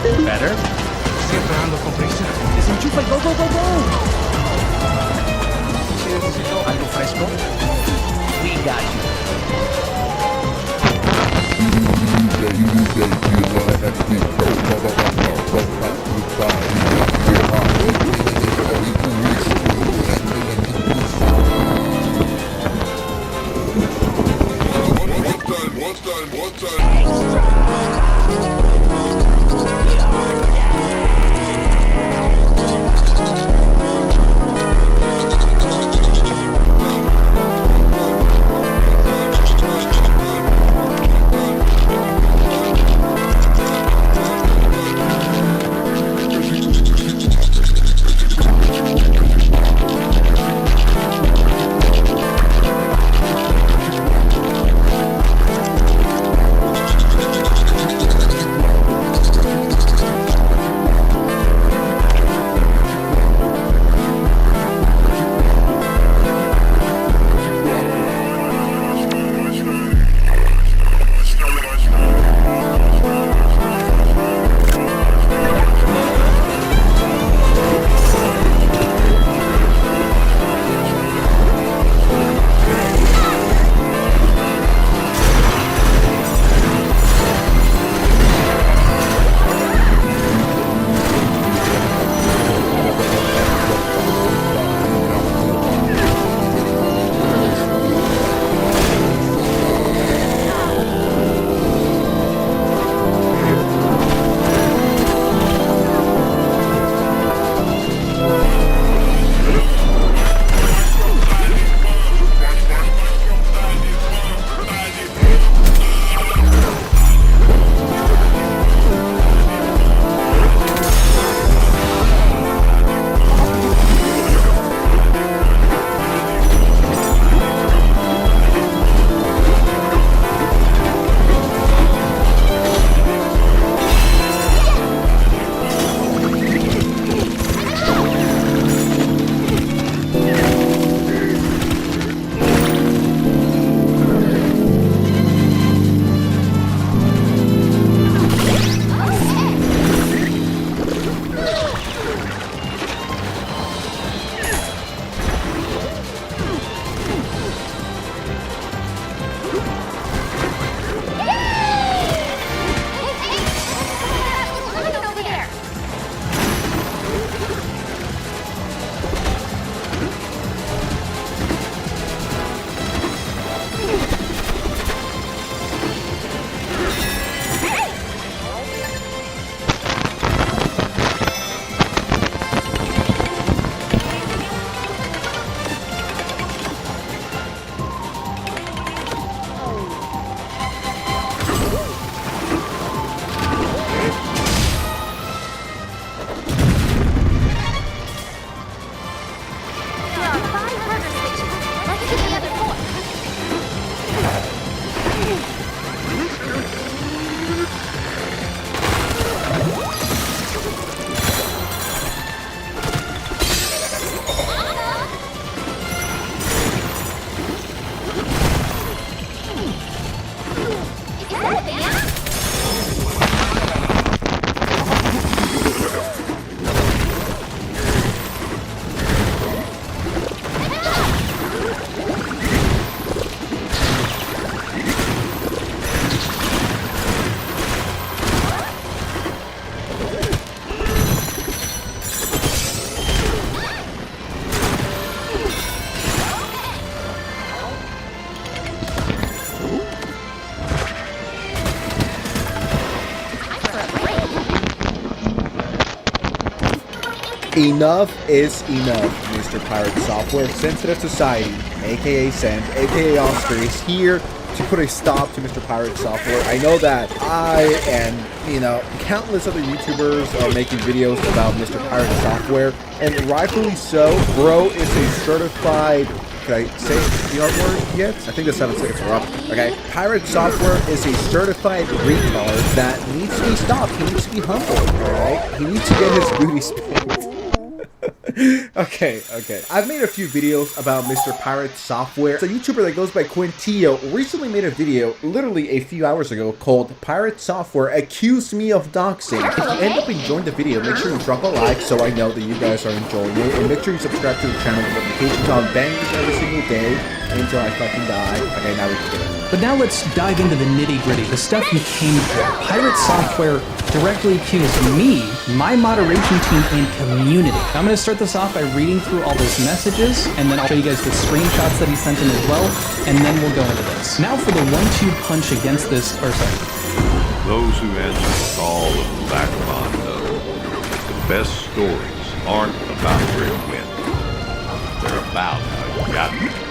Better? Siempre ando con prisa. Desenchufa y go, go, go, go. Si necesito algo fresco, we got One time. Enough is enough, Mr. Pirate Software. Sensitive Society, aka Send, aka Oscar, is here to put a stop to Mr. Pirate Software. I know that I and, countless other YouTubers are making videos about Mr. Pirate Software, and rightfully so. Bro is a certified... Can I say the R word yet? I think the 7 seconds are up. Okay. Pirate Software is a certified retard that needs to be stopped. He needs to be humbled, alright? He needs to get his booty spanked. Okay. I've made a few videos about Mr. Pirate Software. It's a YouTuber that goes by Quintillo recently made a video literally a few hours ago called Pirate Software Accused Me of Doxing. If you end up enjoying the video, make sure you drop a like so I know that you guys are enjoying it. And make sure you subscribe to the channel with notifications on bangers every single day until I fucking die. Okay, now we can get it. But now let's dive into the nitty-gritty, the stuff you came for. Pirate Software directly accused me, my moderation team, and community. Now I'm going to start this off by reading through all those messages, and then I'll show you guys the screenshots that he sent in as well, and then we'll go into this. Now for the 1-2 punch against this, or sorry. Those who answer the call of the vagabond know the best stories aren't about where it went. They're about how you got there.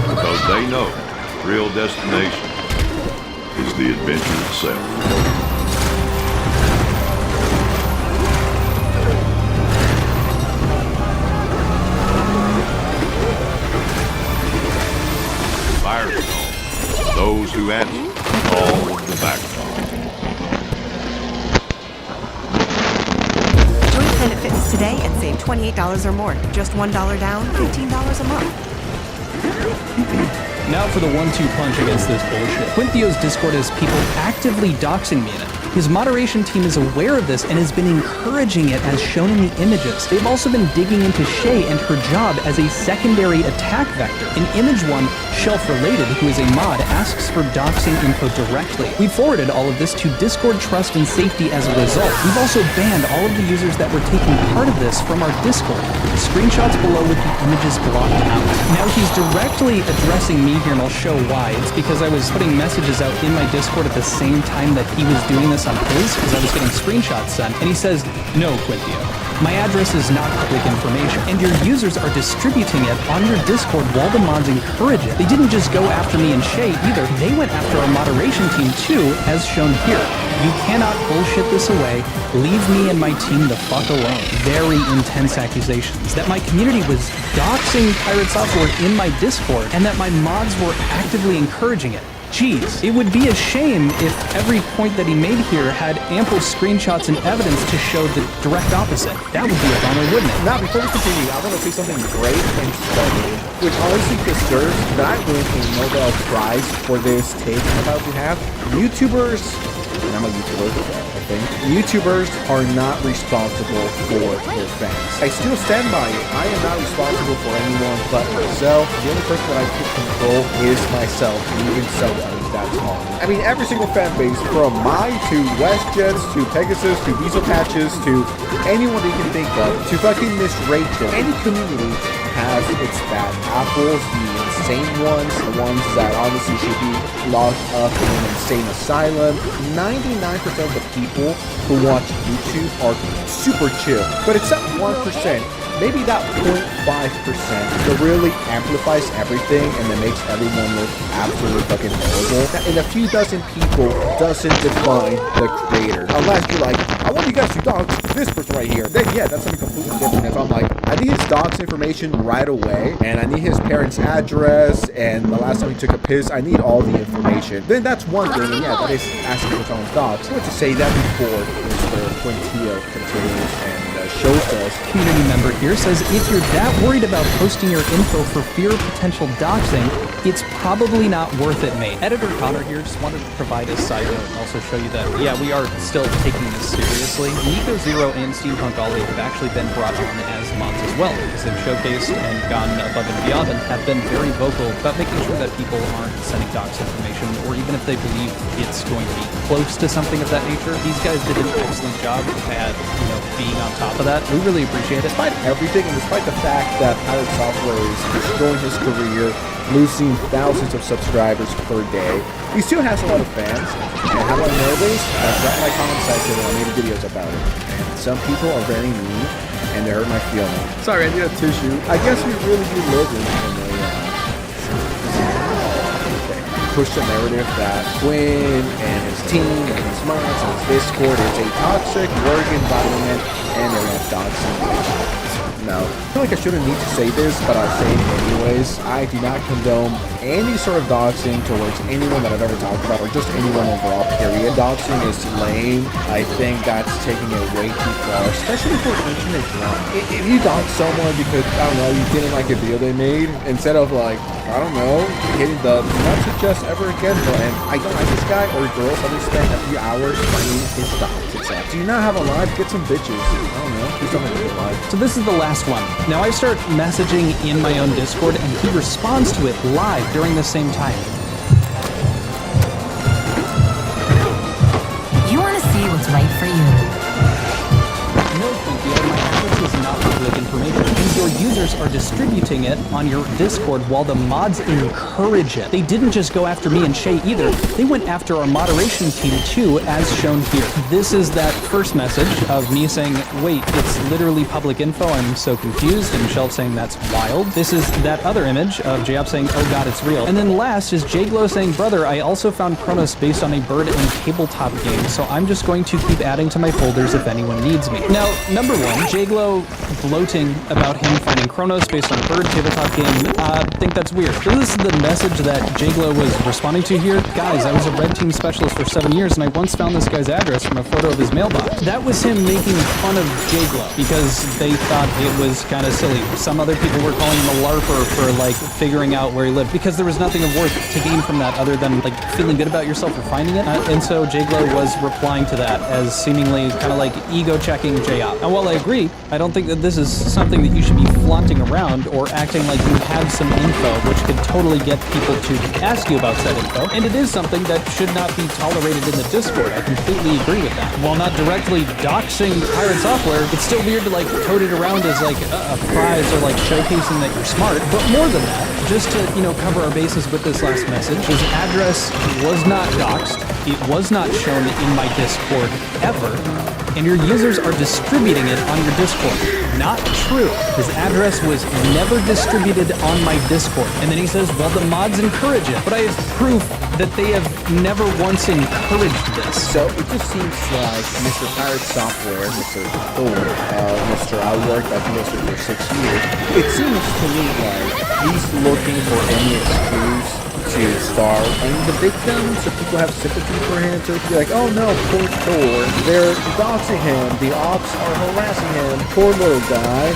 Because they know the real destination is the adventure itself. Those who answer all of the vagabond. Join Planet Fitness today and save $28 or more. Just $1 down, $15 a month. Now for the 1-2 punch against this bullshit. Quintillo's Discord has people actively doxing me in it. His moderation team is aware of this and has been encouraging it as shown in the images. They've also been digging into Shay and her job as a secondary attack vector. In image 1, Shelf Related, who is a mod, asks for doxing info directly. We forwarded all of this to Discord Trust and Safety as a result. We've also banned all of the users that were taking part of this from our Discord. Screenshots below with the images blocked out. Now he's directly addressing me here, and I'll show why. It's because I was putting messages out in my Discord at the same time that he was doing this on his, because I was getting screenshots sent, and he says, "No, Quintillo, my address is not public information, and your users are distributing it on your Discord while the mods encourage it." They didn't just go after me and Shay either, they went after our moderation team too, as shown here. You cannot bullshit this away. Leave me and my team the fuck alone. Very intense accusations that my community was doxing Pirate Software in my Discord, and that my mods were actively encouraging it. Jeez, it would be a shame if every point that he made here had ample screenshots and evidence to show the direct opposite. That would be a bummer, wouldn't it? Now, before we continue, I want to say something great and stunning, which honestly deserves that win a Nobel Prize for this take I'm about to have. YouTubers, and I'm a YouTuber, I think, YouTubers are not responsible for their fans. I still stand by it. I am not responsible for anyone but myself. The only person that I can control is myself, and even sometimes that's hard. I mean, every single fan base, from Mai to WestJets to Pegasus to Diesel Patches to anyone that you can think of, to fucking Miss Rachel, any community has its bad apples, the insane ones, the ones that honestly should be locked up in an insane asylum. 99% of the people who watch YouTube are super chill, but except 1%, maybe that 0.5% that really amplifies everything and then makes everyone look absolutely fucking horrible. And a few dozen people doesn't define the creator. Unless you're like, I want you guys to dox this person right here. Then yeah, that's something completely different. If I'm like, I need his dox information right away, and I need his parents' address, and the last time he took a piss, I need all the information. Then that's one thing, and yeah, that is asking for someone's dox. I want to say that before Mr. Quintillo continues and shows us. Community member here says, if you're that worried about posting your info for fear of potential doxing, it's probably not worth it, mate. Editor Connor here just wanted to provide a side note and also show you that, yeah, we are still taking this seriously. Nico Zero and Steampunk Ollie have actually been brought on as mods as well, because they've showcased and gone above and beyond and have been very vocal about making sure that people aren't sending dox information, or even if they believe it's going to be close to something of that nature. These guys did an excellent job at, being on top of that. We really appreciate it. Despite everything, and despite the fact that Pirate Software is destroying his career, losing thousands of subscribers per day, he still has a lot of fans. And how do I know this? I've got my comment section and I made videos about it. And some people are very mean, and they hurt my feelings. Sorry, I need a tissue. I guess we really do live in push the narrative that Quinn and his team and his mods and his Discord is a toxic work environment, and they're not doxing. no. I feel like I shouldn't need to say this, but I'll say it anyways. I do not condone any sort of doxing towards anyone that I've ever talked about, or just anyone overall, period. Doxing is lame. I think that's taking it way too far, especially for internet drama. If you dox someone because, I don't know, you didn't like a video they made, instead of like, I don't know, hitting the not suggest ever again button, I don't like this guy or girl, so they spend a few hours finding his dox. It's like, do you not have a life? Get some bitches. I don't know. Do something with your life. So this is the last one. Now I start messaging in my own Discord, and he responds to it live during the same time. You want to see what's right for you. No, thank you. My address is not public information, and your users are distributing it on your Discord while the mods encourage it. They didn't just go after me and Shay either. They went after our moderation team too, as shown here. This is that first message of me saying, wait, it's literally public info, I'm so confused, and Shelf saying that's wild. This is that other image of J-Op saying, oh god, it's real. And then last is J-Glow saying, brother, I also found Kronos based on a bird and tabletop game, so I'm just going to keep adding to my folders if anyone needs me. Now, number one, J-Glow gloating about him finding Kronos based on a bird tabletop game, I think that's weird. So this is the message that J-Glow was responding to here. Guys, I was a red team specialist for 7 years, and I once found this guy's address from a photo of his mailbox. That was him making fun of J-Glow because they thought it was kind of silly. Some other people were calling him a LARPer for like figuring out where he lived because there was nothing of worth to gain from that other than like feeling good about yourself for finding it. And so J-Glow was replying to that as seemingly kind of like ego checking J-Op. And while I agree, I don't think that this is something that you should be flaunting around or acting like you have some info which could totally get people to ask you about said info. And it is something that should not be tolerated in the Discord. I completely agree with that. While not directly doxing Pirate Software, it's still weird to like code it around as like a prize or like showcasing that you're smart. But more than that, just to, you know, cover our bases with this last message, his address was not doxed. It was not shown in my Discord ever. And your users are distributing it on your Discord. Not true. His address was never distributed on my Discord. And then he says, well, the mods encourage it. But I have proof that they have never once encouraged this. So it just seems like Mr. Pirate Software, Mr. Thor, Mr. I worked at Mr. for 6 years. It seems to me like he's looking for any excuse to start and the victims, so people have sympathy for him, so it's like, oh no, poor Thor, they're doxing him, the ops are harassing him, poor little guy.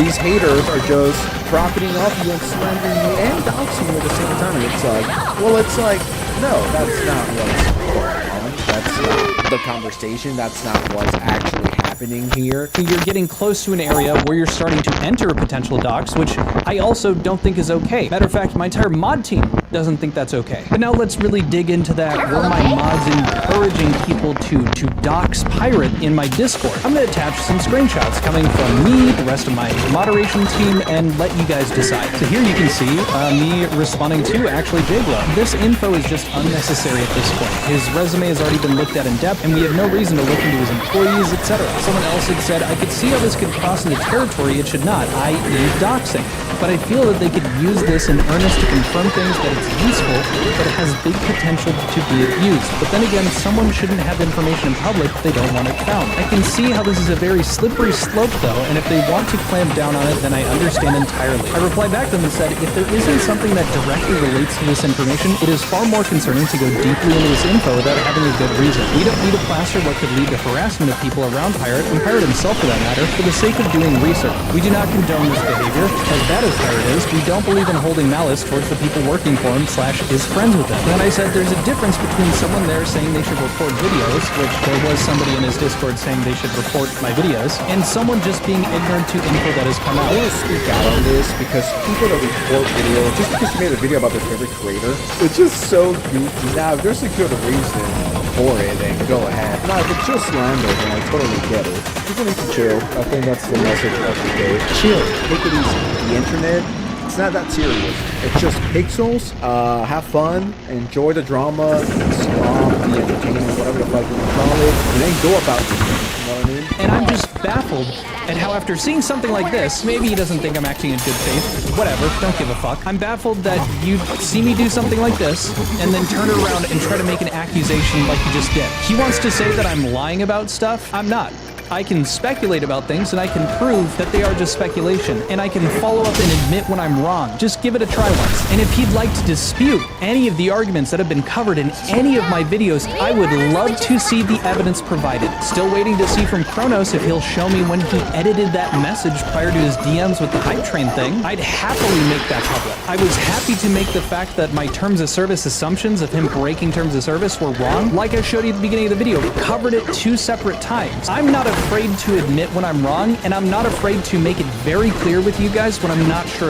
These haters are just profiting off you and slandering you and doxing you at the same time. And it's like, well, it's like, no, that's not what's going on. That's not the conversation. That's not what's actually happening here. You're getting close to an area where you're starting to enter a potential dox, which I also don't think is okay. Matter of fact, my entire mod team doesn't think that's okay. But now let's really dig into that. Were my mods encouraging people to dox Pirate in my Discord? I'm gonna attach some screenshots coming from me, the rest of my moderation team, and let you guys decide. So here you can see me responding to actually J-Glow. This info is just unnecessary at this point. His resume has already been looked at in depth, and we have no reason to look into his employees, etc. Someone else had said, I could see how this could cross into territory it should not, i.e. doxing. But I feel that they could use this in earnest to confirm things that it's useful, but it has big potential to be abused. But then again, someone shouldn't have information in public if they don't want it found. I can see how this is a very slippery slope though, and if they want to clamp down on it, then I understand entirely. I replied back to them and said, if there isn't something that directly relates to this information, it is far more concerning to go deeply into this info without having a good reason. We don't need to plaster what could lead to harassment of people around Pirate, and Pirate himself for that matter, for the sake of doing research. We do not condone this behavior. As bad as Pirate is, we don't believe in holding malice towards the people working for him / is friends with them. And I said there's a difference between someone there saying they should report videos, which there was somebody in his Discord saying they should report my videos, and someone just being ignorant to info that has come out. I want to speak out on this because people that report videos, just because you made a video about their favorite creator, it's just so goofy. Now, if there's a good reason for it, then go ahead. Now, if it's just slander, then I totally get it. People need to chill. I think that's the message of the day. Chill. Take it easy. The internet, it's not that serious. It's just pixels. Have fun. Enjoy the drama, the entertainment, whatever the fuck you want to call it, and then go about it. You know what I mean? And I'm just baffled at how after seeing something like this, maybe he doesn't think I'm acting in good faith, whatever, don't give a fuck. I'm baffled that you see me do something like this, and then turn around and try to make an accusation like you just did. He wants to say that I'm lying about stuff. I'm not. I can speculate about things and I can prove that they are just speculation, and I can follow up and admit when I'm wrong. Just give it a try once. And if he'd like to dispute any of the arguments that have been covered in any of my videos, I would love to see the evidence provided. Still waiting to see from Kronos if he'll show me when he edited that message prior to his DMs with the hype train thing. I'd happily make that public. I was happy to make the fact that my terms of service assumptions of him breaking terms of service were wrong. Like I showed you at the beginning of the video, covered it 2 separate times. I'm not afraid to admit when I'm wrong, and I'm not afraid to make it very clear with you guys when I'm not sure of